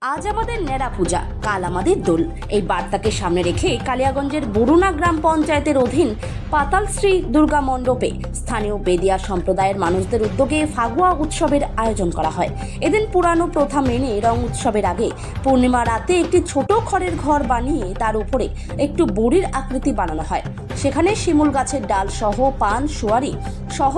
আজ আমাদের নেড়া পূজা, কাল আমাদের দোল। এই বার্তাকে সামনে রেখে কালিয়াগঞ্জের বরুণা গ্রাম পঞ্চায়েতের অধীন পাতালশ্রী দুর্গা মণ্ডপে স্থানীয় বেদিয়া সম্প্রদায়ের মানুষদের উদ্যোগে ফাগুয়া উৎসবের আয়োজন করা হয়। এদিন পুরানো প্রথা মেনে রং উৎসবের আগে পূর্ণিমা রাতে একটি ছোট খড়ের ঘর বানিয়ে তার উপরে একটু বুড়ির আকৃতি বানানো হয়। সেখানে শিমুল গাছের ডাল সহ পান সুয়ারি সহ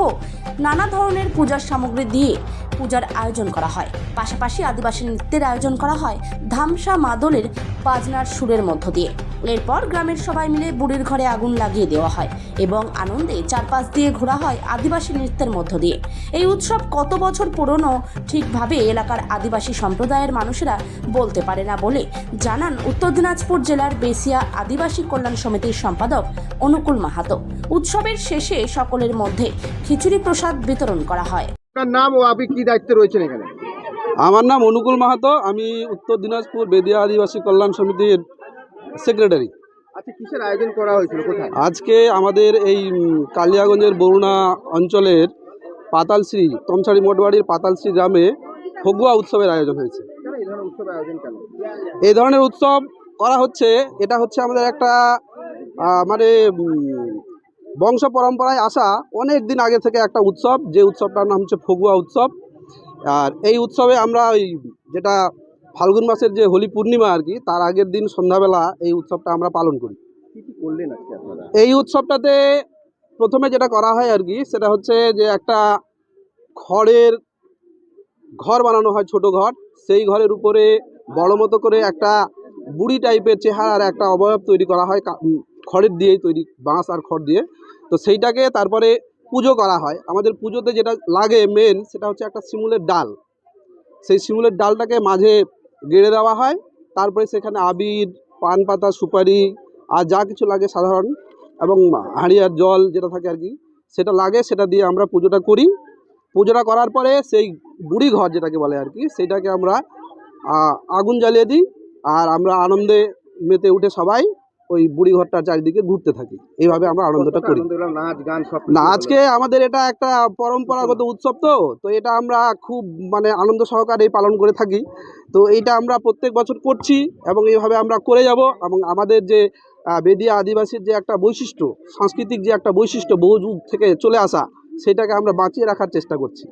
নানা ধরনের পূজার সামগ্রী দিয়ে পূজার আয়োজন করা হয়। পাশাপাশি আদিবাসী নৃত্যের আয়োজন করা হয় ধামসা মাদলের বাজনার সুরের মধ্য দিয়ে। এরপর গ্রামের সবাই মিলে বুড়ির ঘরে আগুন লাগিয়ে দেওয়া হয় এবং আনন্দে চারপাশ দিয়ে ঘোরা হয় আদিবাসী নৃত্যের মধ্য দিয়ে। এই উৎসব কত বছর পুরনো ঠিকভাবে এলাকার আদিবাসী সম্প্রদায়ের মানুষেরা বলতে পারে না বলে জানান উত্তর দিনাজপুর জেলার বেসিয়া আদিবাসী কল্যাণ সমিতির সম্পাদক অনুকূল মাহাতো। উৎসবের শেষে সকলের মধ্যে খিচুড়ি প্রসাদ বিতরণ করা হয়। আপনার নাম ও আপনি কি দায়িত্বে রয়েছেন এখানে? আমার নাম অনুকূল মাহাতো, আমি উত্তর দিনাজপুর বেদিয়া আদিবাসী কল্যাণ সমিতির সেক্রেটারি। আচ্ছা, কিসের আয়োজন করা হয়েছিল, কোথায়? আজকে আমাদের এই কালিয়াগঞ্জের বরুণা অঞ্চলের পাতালশ্রী তমছাড়ি মোটবাড়ির পাতালশ্রী গ্রামে ফগুয়া উৎসবের আয়োজন হয়েছে। কেন এই ধরনের উৎসবের আয়োজন কেন? এই ধরনের উৎসব করা হচ্ছে, এটা হচ্ছে আমাদের একটা মানে বংশ পরম্পরায় আসা অনেক দিন আগে থেকে একটা উৎসব, যে উৎসবটার নাম হচ্ছে ফগুয়া উৎসব। আর এই উৎসবে আমরা ওই যেটা ফাল্গুন মাসের যে হোলি পূর্ণিমা আর কি, তার আগের দিন সন্ধ্যাবেলা এই উৎসবটা আমরা পালন করি। কি কি করলেন আজকে আপনারা? এই উৎসবটাতে প্রথমে যেটা করা হয় আর কি, সেটা হচ্ছে যে একটা খড়ের ঘর বানানো হয়, ছোট ঘর। সেই ঘরের উপরে বড় মতো করে একটা বুড়ি টাইপের চেহারার একটা অবয়ব তৈরি করা হয়, খড়ের দিয়েই তৈরি, বাঁশ আর খড় দিয়ে। তো সেইটাকে তারপরে পুজো করা হয়। আমাদের পুজোতে যেটা লাগে মেন, সেটা হচ্ছে একটা শিমুলের ডাল। সেই শিমুলের ডালটাকে মাঝে গেড়ে দেওয়া হয়। তারপরে সেখানে আবির, পান পাতা, সুপারি আর যা কিছু লাগে সাধারণ, এবং হাঁড়িয়ার জল যেটা থাকে আর কি, সেটা লাগে। সেটা দিয়ে আমরা পুজোটা করি। পুজোটা করার পরে সেই বুড়ি ঘর যেটাকে বলে আর কি, সেটাকে আমরা আগুন জ্বালিয়ে দিই। আর আমরা আনন্দে মেতে উঠে সবাই ওই বুড়ি ঘরটার চারিদিকে ঘুরতে থাকি। এইভাবে আমরা আনন্দটা করি। আনন্দ হলো, নাচ গান সব না, আজকে আমাদের এটা একটা পরম্পরাগত উৎসব, তো এটা আমরা খুব মানে আনন্দ সহকারে পালন করে থাকি। তো এইটা আমরা প্রত্যেক বছর করছি এবং এইভাবে আমরা করে যাব। এবং আমাদের যে বেদিয়া আদিবাসীর যে একটা বৈশিষ্ট্য, সাংস্কৃতিক যে একটা বৈশিষ্ট্য বহু যুগ থেকে চলে আসা, সেটাকে আমরা বাঁচিয়ে রাখার চেষ্টা করছি।